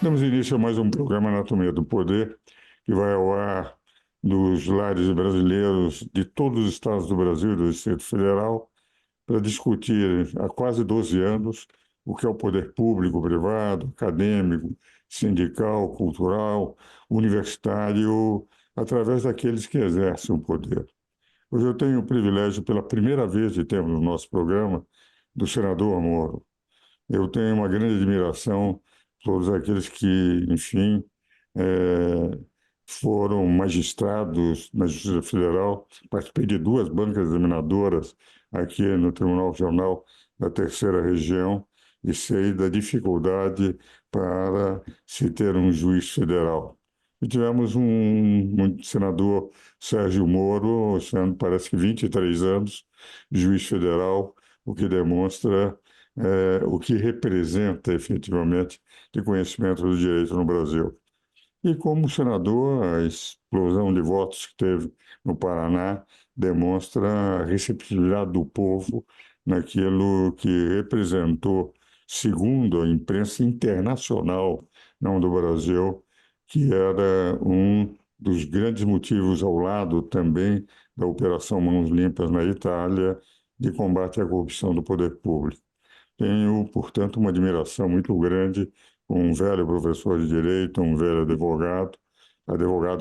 Damos início a mais um programa Anatomia do Poder, que vai ao ar nos lares brasileiros de todos os estados do Brasil e do Distrito Federal, para discutir há quase 12 anos o que é o poder público, privado, acadêmico, sindical, cultural, universitário, através daqueles que exercem o poder. Hoje eu tenho o privilégio, pela primeira vez de termos no nosso programa, do senador Moro. Eu tenho uma grande admiração por todos aqueles que, enfim, eh, foram magistrados na Justiça Federal. Participei de duas bancas examinadoras aqui no Tribunal Regional da Terceira Região e sei da dificuldade para se ter um juiz federal. E tivemos um senador, Sérgio Moro, sendo, parece que 23 anos, juiz federal, o que demonstra o que representa efetivamente de conhecimento do direito no Brasil. E como senador, a explosão de votos que teve no Paraná demonstra a receptividade do povo naquilo que representou, segundo a imprensa internacional, não do Brasil, que era um dos grandes motivos, ao lado também da Operação Mãos Limpas na Itália, de combate à corrupção do poder público. Tenho, portanto, uma admiração muito grande por um velho professor de direito, um velho advogado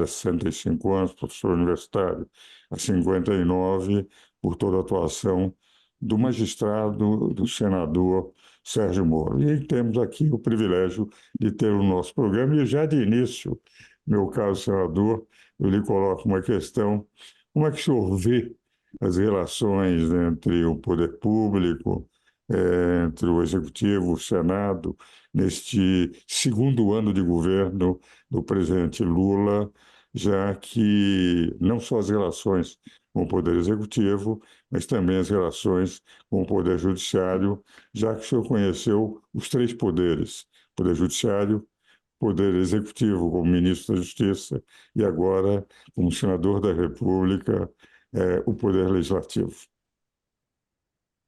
há 65 anos, professor universitário há 59, por toda a atuação do magistrado, do senador Sérgio Moro. E temos aqui o privilégio de ter o nosso programa, e já de início, meu caro senador, eu lhe coloco uma questão: como é que o senhor vê as relações entre o poder público, entre o Executivo, o Senado, neste segundo ano de governo do presidente Lula, já que não só as relações com o Poder Executivo, mas também as relações com o Poder Judiciário, já que o senhor conheceu os três poderes: Poder Judiciário, Poder Executivo como ministro da Justiça e agora, como senador da República, o Poder Legislativo.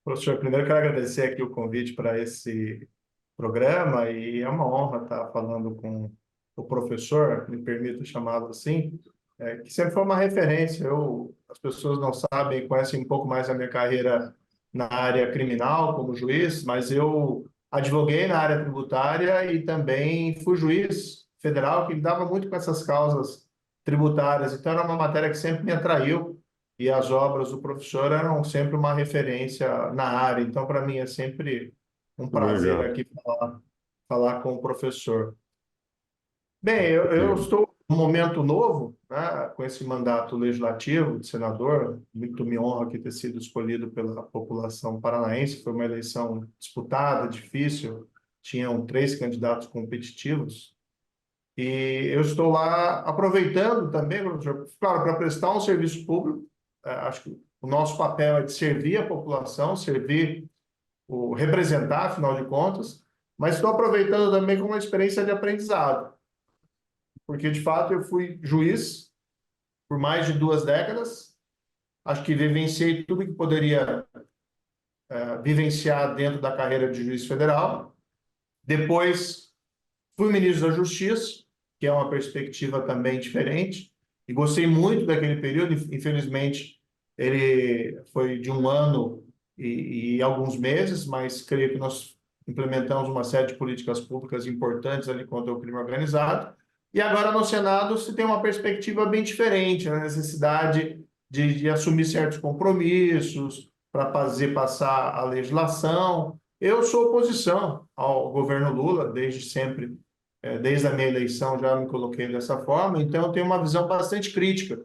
Professor, primeiro quero agradecer aqui o convite para esse programa e é uma honra estar falando com o professor, me permito chamá-lo assim, que sempre foi uma referência. As pessoas não sabem, conhecem um pouco mais a minha carreira na área criminal como juiz, mas eu advoguei na área tributária e também fui juiz federal que lidava muito com essas causas tributárias. Então era uma matéria que sempre me atraiu e as obras do professor eram sempre uma referência na área. Então, para mim, é sempre um Muito prazer obrigado. aqui falar com o professor. Bem, eu Obrigado. estou num momento novo, né, com esse mandato legislativo de senador. Muito me honra aqui ter sido escolhido pela população paranaense. Foi uma eleição disputada, difícil. Tinham três candidatos competitivos. E eu estou lá aproveitando também, professor, claro, para prestar um serviço público. Acho que o nosso papel é de servir a população, representar, afinal de contas, mas estou aproveitando também como uma experiência de aprendizado, porque, de fato, eu fui juiz por mais de 2 décadas, acho que vivenciei tudo que poderia vivenciar dentro da carreira de juiz federal. Depois, fui ministro da Justiça, que é uma perspectiva também diferente, e gostei muito daquele período. Infelizmente, ele foi de 1 ano e alguns meses, mas creio que nós implementamos uma série de políticas públicas importantes ali contra o crime organizado. E agora no Senado se tem uma perspectiva bem diferente, a necessidade de assumir certos compromissos para fazer passar a legislação. Eu sou oposição ao governo Lula desde sempre, desde a minha eleição já me coloquei dessa forma, então eu tenho uma visão bastante crítica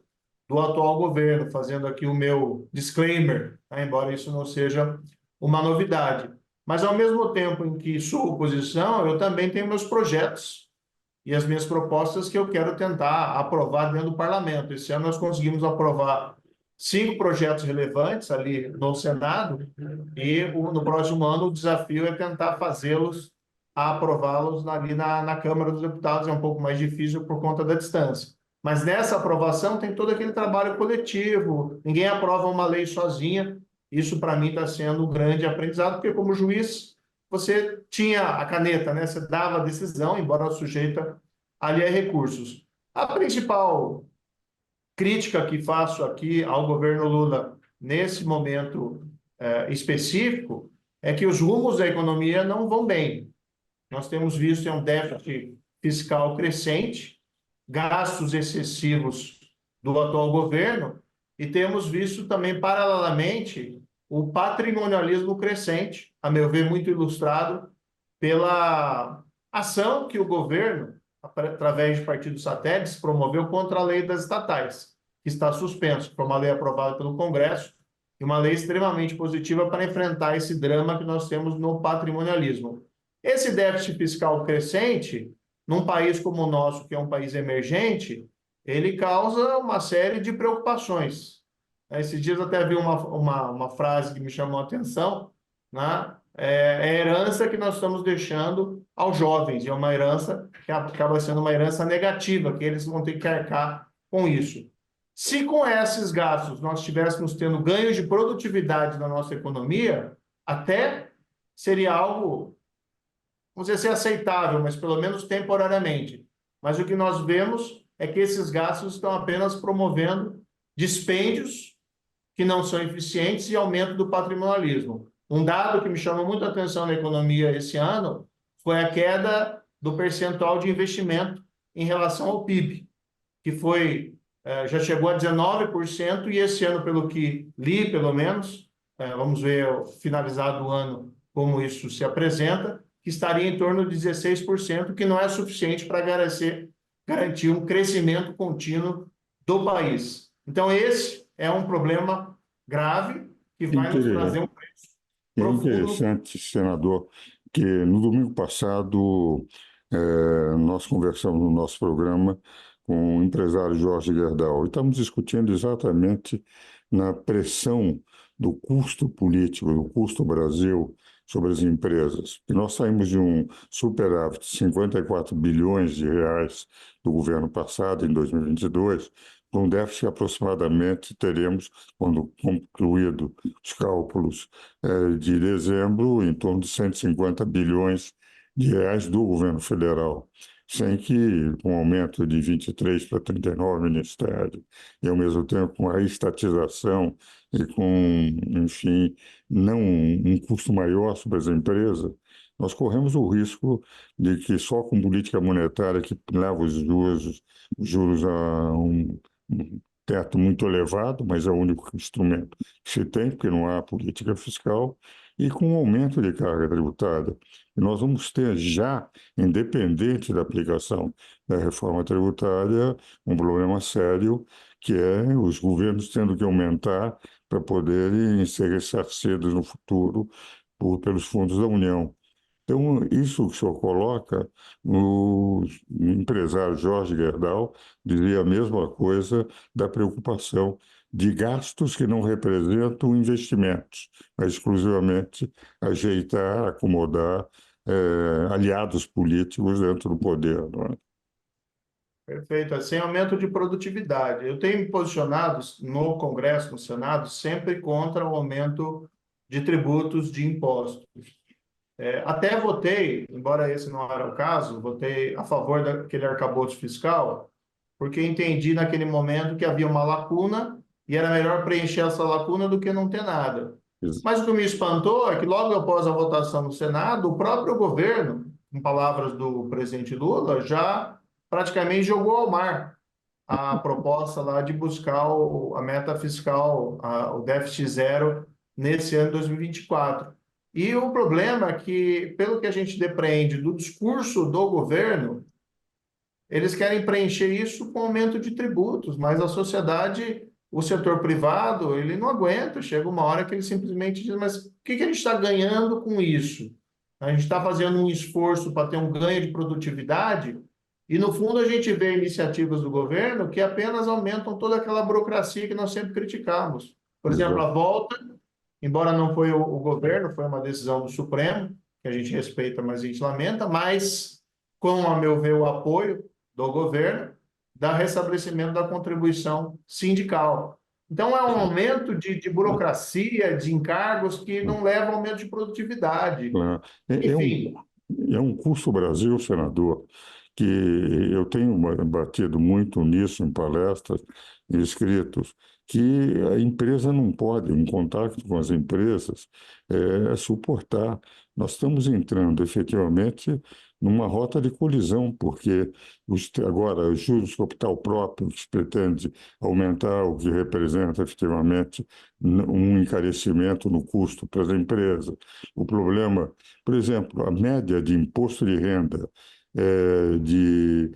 do atual governo, fazendo aqui o meu disclaimer, né, embora isso não seja uma novidade. Mas, ao mesmo tempo em que sou oposição, eu também tenho meus projetos e as minhas propostas que eu quero tentar aprovar dentro do parlamento. Esse ano nós conseguimos aprovar 5 projetos relevantes ali no Senado e no próximo ano o desafio é tentar aprová-los ali na Câmara dos Deputados. É um pouco mais difícil por conta da distância. Mas nessa aprovação tem todo aquele trabalho coletivo, ninguém aprova uma lei sozinha. Isso, para mim, está sendo um grande aprendizado, porque como juiz, você tinha a caneta, né? Você dava a decisão, embora sujeita ali a recursos. A principal crítica que faço aqui ao governo Lula nesse momento específico é que os rumos da economia não vão bem. Nós temos visto um déficit fiscal crescente, gastos excessivos do atual governo, e temos visto também, paralelamente, o patrimonialismo crescente, a meu ver, muito ilustrado pela ação que o governo, através de partidos satélites, promoveu contra a lei das estatais, que está suspenso. Foi uma lei aprovada pelo Congresso e uma lei extremamente positiva para enfrentar esse drama que nós temos no patrimonialismo. Esse déficit fiscal crescente, num país como o nosso, que é um país emergente, ele causa uma série de preocupações. Esses dias até vi uma frase que me chamou a atenção, né? É a herança que nós estamos deixando aos jovens, e é uma herança que acaba sendo uma herança negativa, que eles vão ter que arcar com isso. Se com esses gastos nós estivéssemos tendo ganhos de produtividade na nossa economia, até seria algo, vamos dizer assim, aceitável, mas pelo menos temporariamente. Mas o que nós vemos é que esses gastos estão apenas promovendo dispêndios que não são eficientes e aumento do patrimonialismo. Um dado que me chamou muito a atenção na economia esse ano foi a queda do percentual de investimento em relação ao PIB, que foi, já chegou a 19%, e esse ano, pelo que li, pelo menos, vamos ver finalizado o ano como isso se apresenta, que estaria em torno de 16%, que não é suficiente para garantir um crescimento contínuo do país. Então, esse é um problema grave que vai nos trazer um preço É profundo. interessante, senador, que no domingo passado nós conversamos no nosso programa com o empresário Jorge Gerdau e estamos discutindo exatamente na pressão do custo político, do custo Brasil sobre as empresas. E nós saímos de um superávit de 54 bilhões de reais do governo passado, em 2022, com um déficit que aproximadamente teremos, quando concluído os cálculos de dezembro, em torno de 150 bilhões de reais do governo federal, sem que, com o aumento de 23 para 39 ministérios, e ao mesmo tempo com a estatização e com, enfim, não um custo maior sobre as empresas, nós corremos o risco de que só com política monetária que leva os juros a um teto muito elevado, mas é o único instrumento que se tem, porque não há política fiscal, e com um aumento de carga tributária. E nós vamos ter já, independente da aplicação da reforma tributária, um problema sério, que é os governos tendo que aumentar para poderem ser ressarcidos no futuro pelos fundos da União. Então, isso que o senhor coloca, o empresário Jorge Gerdau dizia a mesma coisa da preocupação de gastos que não representam investimentos, mas exclusivamente ajeitar, acomodar aliados políticos dentro do poder, não é? Perfeito, sem aumento de produtividade. Eu tenho me posicionado no Congresso, no Senado, sempre contra o aumento de tributos, de impostos. Até votei, embora esse não era o caso, votei a favor daquele arcabouço fiscal, porque entendi naquele momento que havia uma lacuna e era melhor preencher essa lacuna do que não ter nada. Mas o que me espantou é que logo após a votação no Senado, o próprio governo, em palavras do presidente Lula, já praticamente jogou ao mar a proposta lá de buscar a meta fiscal, o déficit zero nesse ano de 2024. E o problema é que, pelo que a gente depreende do discurso do governo, eles querem preencher isso com aumento de tributos, mas a sociedade, o setor privado, ele não aguenta. Chega uma hora que ele simplesmente diz, mas o que a gente está ganhando com isso? A gente está fazendo um esforço para ter um ganho de produtividade e, no fundo, a gente vê iniciativas do governo que apenas aumentam toda aquela burocracia que nós sempre criticamos. Por exemplo, a volta, embora não foi o governo, foi uma decisão do Supremo, que a gente respeita, mas a gente lamenta, mas com, a meu ver, o apoio do governo, da restabelecimento da contribuição sindical. Então, é um aumento de burocracia, de encargos que não leva ao aumento de produtividade. Claro. É um, Enfim, é um custo Brasil, senador, que eu tenho batido muito nisso em palestras e escritos, que a empresa não pode, em contato com as empresas, suportar. Nós estamos entrando efetivamente numa rota de colisão, porque agora os juros de capital próprio que se pretende aumentar, o que representa efetivamente um encarecimento no custo para as empresas. O problema, por exemplo, a média de imposto de renda de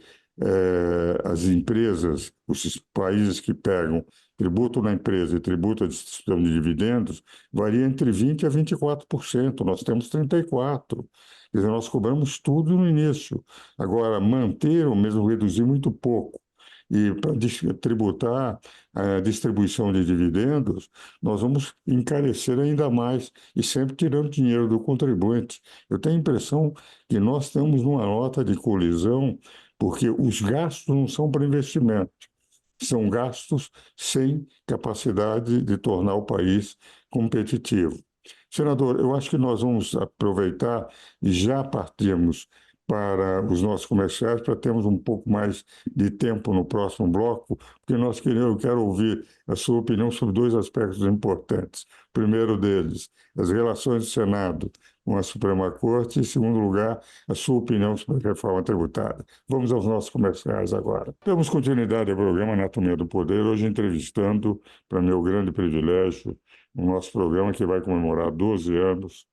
as empresas, os países que pegam tributo na empresa e tributo à distribuição de dividendos, varia entre 20% a 24%. Nós temos 34%. Quer dizer, nós cobramos tudo no início. Agora, manter ou mesmo reduzir muito pouco. E para tributar a distribuição de dividendos, nós vamos encarecer ainda mais e sempre tirando dinheiro do contribuinte. Eu tenho a impressão que nós estamos numa rota de colisão, porque os gastos não são para investimento, são gastos sem capacidade de tornar o país competitivo. Senador, eu acho que nós vamos aproveitar e já partimos para os nossos comerciais para termos um pouco mais de tempo no próximo bloco, porque eu quero ouvir a sua opinião sobre dois aspectos importantes. O primeiro deles, as relações do Senado com a Suprema Corte, e, em segundo lugar, a sua opinião sobre a reforma tributária. Vamos aos nossos comerciais agora. Temos continuidade ao programa Anatomia do Poder, hoje entrevistando, para meu grande privilégio, o nosso programa que vai comemorar 12 anos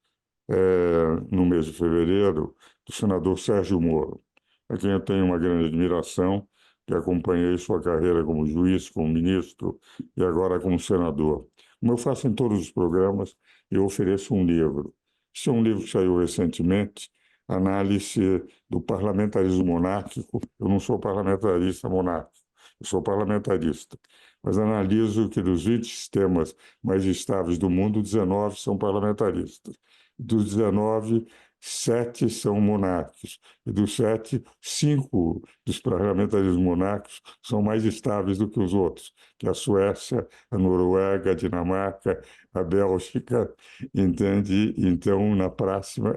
no mês de fevereiro, do senador Sérgio Moro, a quem eu tenho uma grande admiração, que acompanhei sua carreira como juiz, como ministro e agora como senador. Como eu faço em todos os programas, eu ofereço um livro. Este é um livro que saiu recentemente, Análise do Parlamentarismo Monárquico. Eu não sou parlamentarista monárquico, eu sou parlamentarista, mas analiso que dos 20 sistemas mais estáveis do mundo, 19 são parlamentaristas. Dos 19, 7 são monárquicos. E dos 7, 5 dos parlamentarismos monárquicos são mais estáveis do que os outros, que é a Suécia, a Noruega, a Dinamarca, a Bélgica, entende? Então, na próxima,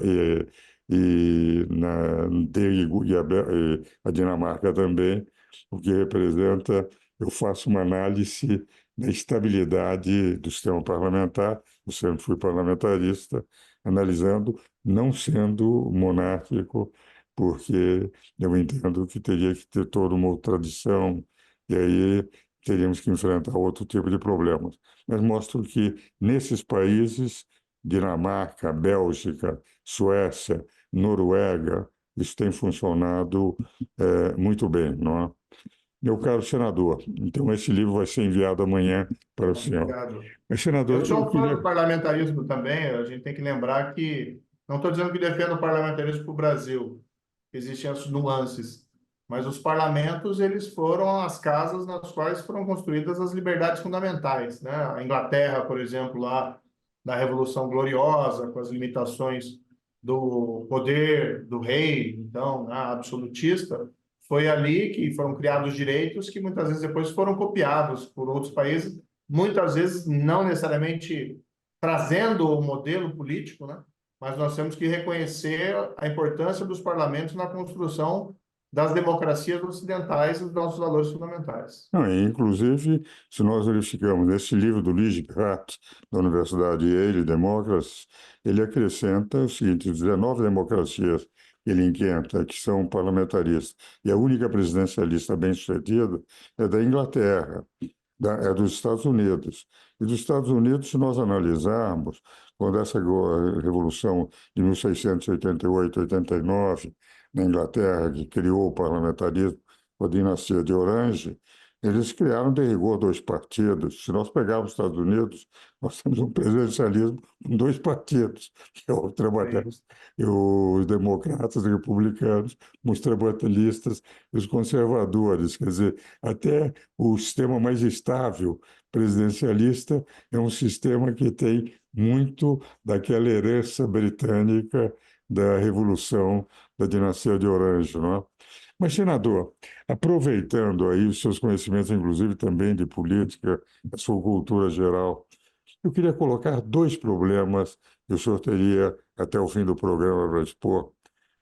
a Dinamarca também, o que representa, eu faço uma análise da estabilidade do sistema parlamentar, eu sempre fui parlamentarista, analisando, não sendo monárquico, porque eu entendo que teria que ter toda uma outra tradição, e aí teríamos que enfrentar outro tipo de problemas. Mas mostro que nesses países, Dinamarca, Bélgica, Suécia, Noruega, isso tem funcionado muito bem, não é? Meu caro senador, então esse livro vai ser enviado amanhã para o senhor. obrigado. Mas, Eu senador, eu sou um fã queria. do parlamentarismo também. A gente tem que lembrar que não estou dizendo que defendo o parlamentarismo para o Brasil. Existem as nuances, mas os parlamentos eles foram as casas nas quais foram construídas as liberdades fundamentais, né? A Inglaterra, por exemplo, lá na Revolução Gloriosa, com as limitações do poder do rei, então, né, absolutista, foi ali que foram criados direitos que muitas vezes depois foram copiados por outros países, muitas vezes não necessariamente trazendo o modelo político, né? Mas nós temos que reconhecer a importância dos parlamentos na construção das democracias ocidentais e dos nossos valores fundamentais. Não, e, inclusive, se nós verificamos esse livro do Lee Pratt, da Universidade Yale, Democracy, ele acrescenta o seguinte: 19 democracias que ele inquieta, que são parlamentaristas, e a única presidencialista bem-sucedida é da Inglaterra, é dos Estados Unidos. E dos Estados Unidos, se nós analisarmos, quando essa Revolução de 1688, 89, na Inglaterra, que criou o parlamentarismo, a dinastia de Orange, eles criaram de rigor dois partidos. Se nós pegarmos os Estados Unidos, nós temos um presidencialismo com dois partidos, que é o Sim. trabalhista e os democratas, os republicanos, os trabalhistas e os conservadores. Quer dizer, até o sistema mais estável presidencialista é um sistema que tem muito daquela herança britânica da Revolução da dinastia de Orange, não é? Mas, senador, aproveitando aí os seus conhecimentos, inclusive também de política, a sua cultura geral, eu queria colocar dois problemas que o senhor teria até o fim do programa para expor.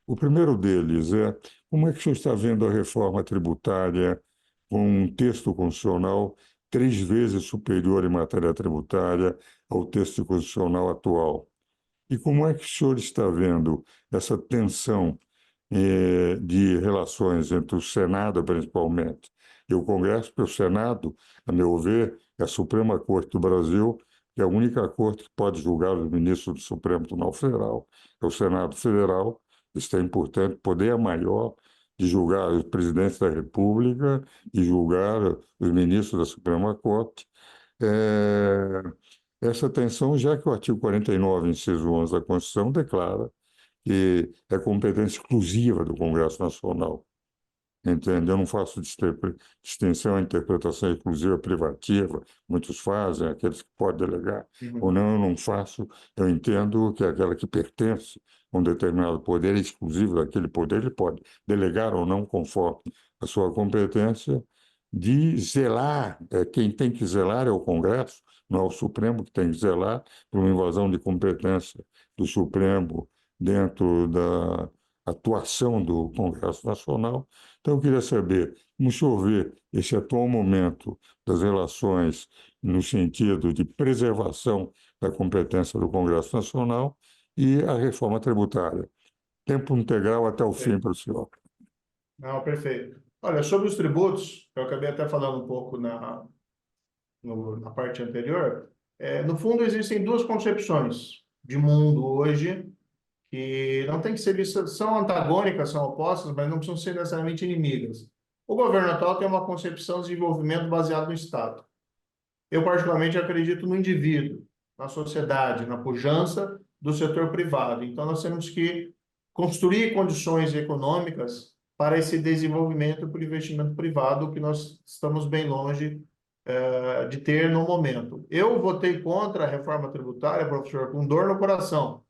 O primeiro deles é como é que o senhor está vendo a reforma tributária com um texto constitucional 3 vezes superior em matéria tributária ao texto constitucional atual? E como é que o senhor está vendo essa tensão de relações entre o Senado, principalmente, e o Congresso? Porque o Senado, a meu ver, é a Suprema Corte do Brasil, que é a única corte que pode julgar os ministros do Supremo Tribunal Federal. É o Senado Federal, isso tem, portanto, poder maior de julgar os presidentes da República e julgar os ministros da Suprema Corte. É, essa tensão, já que o artigo 49, inciso 11 da Constituição, declara que é competência exclusiva do Congresso Nacional. Entende? Eu não faço distinção entre interpretação exclusiva privativa, muitos fazem, aqueles que podem delegar, ou não, eu não faço. Eu entendo que é aquela que pertence a um determinado poder exclusivo daquele poder, ele pode delegar ou não, conforme a sua competência, de zelar. Quem tem que zelar é o Congresso, não é o Supremo que tem que zelar por uma invasão de competência do Supremo dentro da atuação do Congresso Nacional. Então, eu queria saber como o senhor vê esse atual momento das relações no sentido de preservação da competência do Congresso Nacional e a reforma tributária. Tempo integral até o fim Perfeito. para o senhor. Não, perfeito. Olha, sobre os tributos, eu acabei até falando um pouco na parte anterior. No fundo, existem duas concepções de mundo hoje que não tem que ser vistas, são antagônicas, são opostas, mas não precisam ser necessariamente inimigas. O governo atual tem uma concepção de desenvolvimento baseado no Estado. Eu, particularmente, acredito no indivíduo, na sociedade, na pujança do setor privado. Então, nós temos que construir condições econômicas para esse desenvolvimento para o investimento privado, que nós estamos bem longe de ter no momento. Eu votei contra a reforma tributária, professor, com dor no coração,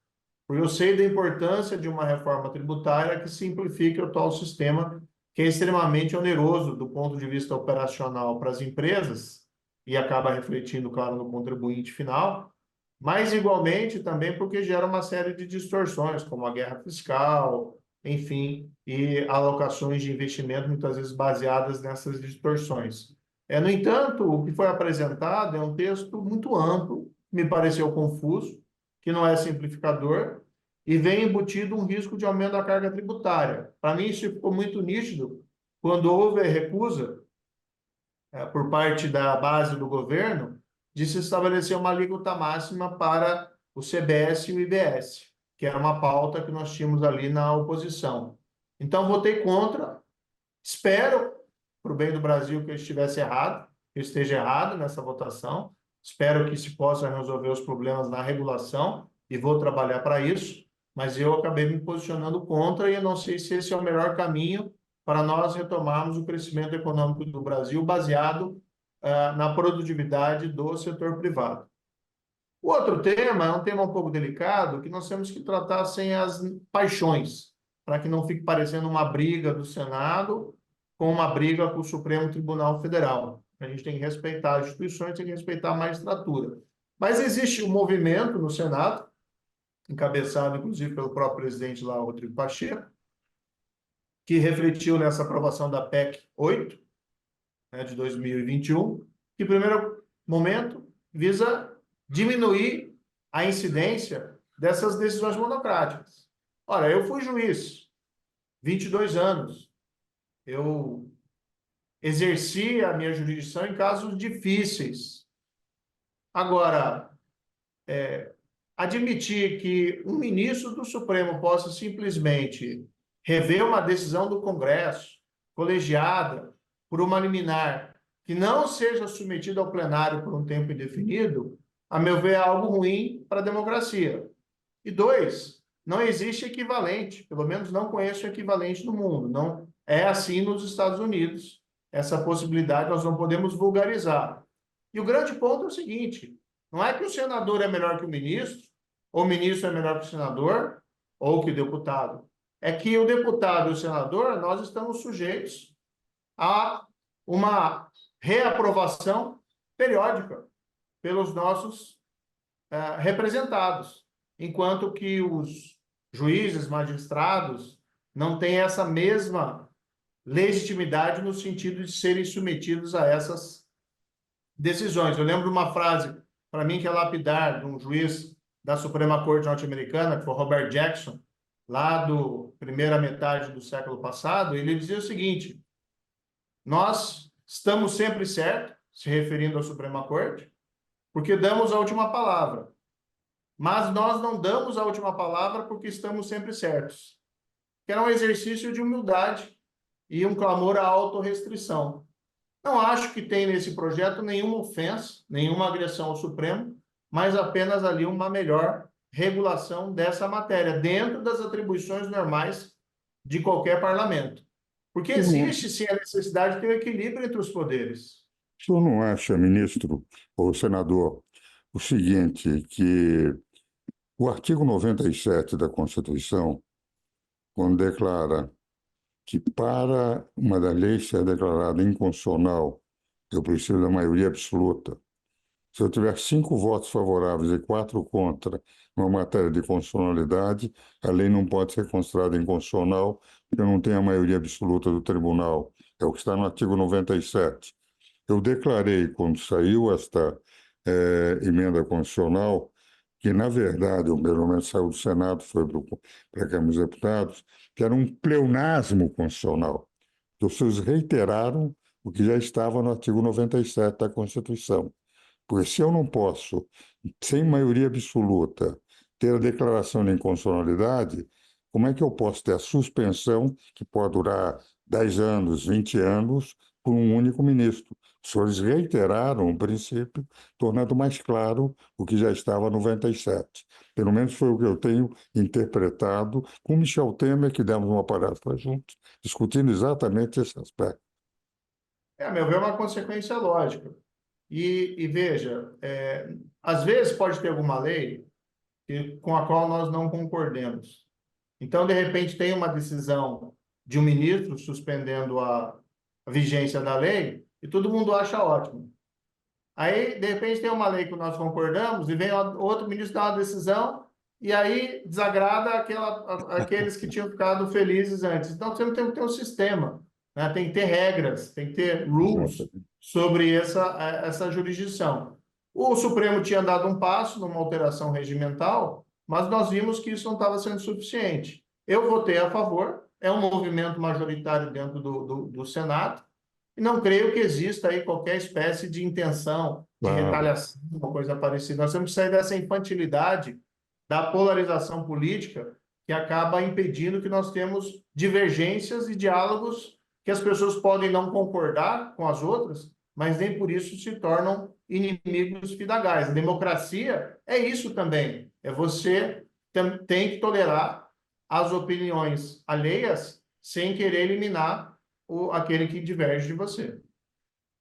porque eu sei da importância de uma reforma tributária que simplifique o atual sistema, que é extremamente oneroso do ponto de vista operacional para as empresas e acaba refletindo, claro, no contribuinte final, mas igualmente também porque gera uma série de distorções, como a guerra fiscal, enfim, e alocações de investimento muitas vezes baseadas nessas distorções. No entanto, o que foi apresentado é um texto muito amplo, me pareceu confuso, que não é simplificador, e vem embutido um risco de aumento da carga tributária. Para mim, isso ficou muito nítido quando houve a recusa por parte da base do governo de se estabelecer uma alíquota máxima para o CBS e o IBS, que era uma pauta que nós tínhamos ali na oposição. Então, votei contra, espero, para o bem do Brasil, que eu estivesse errado, que eu esteja errado nessa votação, espero que se possa resolver os problemas na regulação e vou trabalhar para isso, mas eu acabei me posicionando contra e eu não sei se esse é o melhor caminho para nós retomarmos o crescimento econômico do Brasil baseado na produtividade do setor privado. O outro tema é um tema um pouco delicado que nós temos que tratar sem as paixões, para que não fique parecendo uma briga do Senado com uma briga com o Supremo Tribunal Federal. A gente tem que respeitar as instituições, tem que respeitar a magistratura. Mas existe um movimento no Senado, encabeçado inclusive pelo próprio presidente lá, Rodrigo Pacheco, que refletiu nessa aprovação da PEC 8, né, de 2021, que, em primeiro momento, visa diminuir a incidência dessas decisões monocráticas. Olha, eu fui juiz, 22 anos. Eu exerci a minha jurisdição em casos difíceis. Agora, admitir que um ministro do Supremo possa simplesmente rever uma decisão do Congresso, colegiada, por uma liminar, que não seja submetida ao plenário por um tempo indefinido, a meu ver, é algo ruim para a democracia. E dois, não existe equivalente, pelo menos não conheço equivalente no mundo. Não é assim nos Estados Unidos. Essa possibilidade nós não podemos vulgarizar. E o grande ponto é o seguinte: não é que o senador é melhor que o ministro, ou o ministro é melhor que o senador, ou que o deputado. é que o deputado e o senador, nós estamos sujeitos a uma reaprovação periódica pelos nossos representados, enquanto que os juízes, magistrados, não têm essa mesma legitimidade no sentido de serem submetidos a essas decisões. Eu lembro de uma frase, para mim, que é lapidar, de um juiz da Suprema Corte norte-americana, que foi Robert Jackson, lá do primeira metade do século passado. Ele dizia o seguinte: nós estamos sempre certos, se referindo à Suprema Corte, porque damos a última palavra. Mas nós não damos a última palavra porque estamos sempre certos. Que era um exercício de humildade e um clamor à autorrestrição. Não acho que tem nesse projeto nenhuma ofensa, nenhuma agressão ao Supremo, mas apenas ali uma melhor regulação dessa matéria, dentro das atribuições normais de qualquer parlamento. Porque existe, sim, a necessidade de ter um equilíbrio entre os poderes. O senhor não acha, ministro ou senador, o seguinte, que o artigo 97 da Constituição, quando declara que para uma das leis ser declarada inconstitucional, eu preciso da maioria absoluta. Se eu tiver 5 votos favoráveis e 4 contra uma matéria de constitucionalidade, a lei não pode ser considerada inconstitucional porque não tem a maioria absoluta do tribunal. É o que está no artigo 97. Eu declarei, quando saiu esta emenda constitucional, que, na verdade, o pelo menos saiu do Senado, foi para a Câmara dos Deputados, que era um pleonasmo constitucional. Os senhores reiteraram o que já estava no artigo 97 da Constituição. Porque se eu não posso, sem maioria absoluta, ter a declaração de inconstitucionalidade, como é que eu posso ter a suspensão, que pode durar 10 anos, 20 anos, por um único ministro? Os senhores reiteraram o princípio, tornando mais claro o que já estava no 97. Pelo menos foi o que eu tenho interpretado com Michel Temer, que demos uma palestra juntos, discutindo exatamente esse aspecto. A meu ver, é uma consequência lógica. E veja, às vezes pode ter alguma lei com a qual nós não concordemos. Então, de repente, tem uma decisão de um ministro suspendendo a vigência da lei e todo mundo acha ótimo. Aí, de repente, tem uma lei que nós concordamos e vem outro ministro dar uma decisão e aí desagrada aqueles que tinham ficado felizes antes. Então, você tem que ter um sistema, né? Tem que ter regras, tem que ter rules sobre essa jurisdição. O Supremo tinha dado um passo numa alteração regimental, mas nós vimos que isso não estava sendo suficiente. Eu votei a favor, é um movimento majoritário dentro do Senado, e não creio que exista aí qualquer espécie de intenção de retaliação, uma coisa parecida. Nós temos que sair dessa infantilidade da polarização política que acaba impedindo que nós temos divergências e diálogos que as pessoas podem não concordar com as outras, mas nem por isso se tornam inimigos fidagais. A democracia é isso também. É você tem que tolerar as opiniões alheias sem querer eliminar aquele que diverge de você.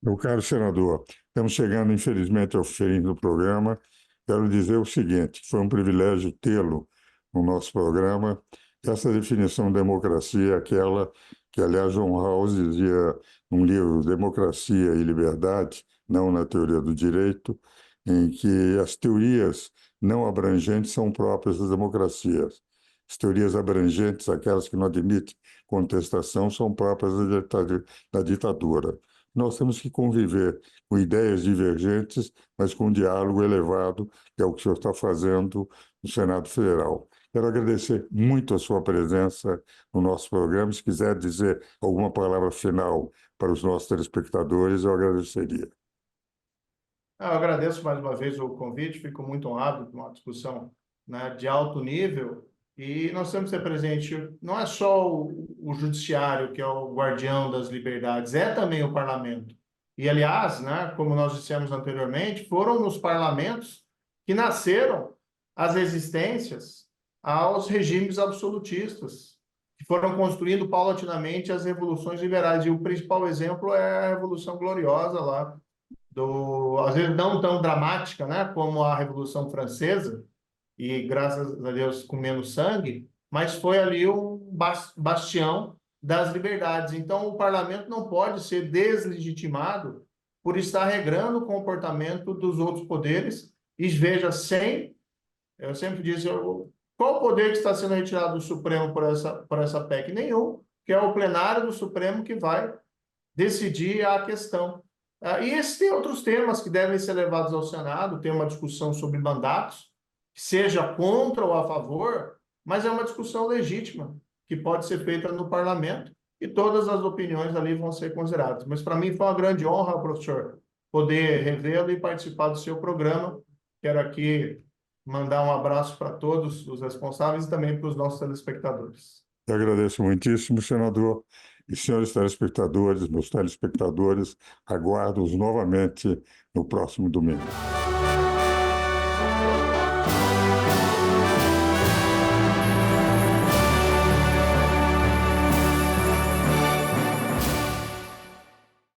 Meu caro senador, estamos chegando, infelizmente, ao fim do programa. Quero dizer o seguinte: foi um privilégio tê-lo no nosso programa. Essa definição de democracia é aquela que, aliás, John Rawls dizia num livro, Democracia e Liberdade, não na teoria do direito, em que as teorias não abrangentes são próprias das democracias. As teorias abrangentes, aquelas que não admitem contestação, são próprias da ditadura. Nós temos que conviver com ideias divergentes, mas com um diálogo elevado, que é o que o senhor está fazendo no Senado Federal. Quero agradecer muito a sua presença no nosso programa. Se quiser dizer alguma palavra final para os nossos telespectadores, eu agradeceria. Eu agradeço mais uma vez o convite, fico muito honrado com uma discussão, né, de alto nível. E nós temos que ter presente, não é só o judiciário, que é o guardião das liberdades, é também o parlamento. E, aliás, né, como nós dissemos anteriormente, foram nos parlamentos que nasceram as resistências aos regimes absolutistas, que foram construindo paulatinamente as revoluções liberais. E o principal exemplo é a Revolução Gloriosa lá, às vezes não tão dramática, né, como a Revolução Francesa, e graças a Deus com menos sangue, mas foi ali um bastião das liberdades. Então, o parlamento não pode ser deslegitimado por estar regrando o comportamento dos outros poderes. E veja, eu sempre disse, qual o poder que está sendo retirado do Supremo por essa PEC? Nenhum, que é o plenário do Supremo que vai decidir a questão. E existem outros temas que devem ser levados ao Senado, tem uma discussão sobre mandatos, seja contra ou a favor, mas é uma discussão legítima, que pode ser feita no parlamento, e todas as opiniões ali vão ser consideradas. Mas para mim foi uma grande honra, professor, poder revê-lo e participar do seu programa. Quero aqui mandar um abraço para todos os responsáveis e também para os nossos telespectadores. Eu agradeço muitíssimo, senador. E, senhores telespectadores, meus telespectadores, aguardo-os novamente no próximo domingo.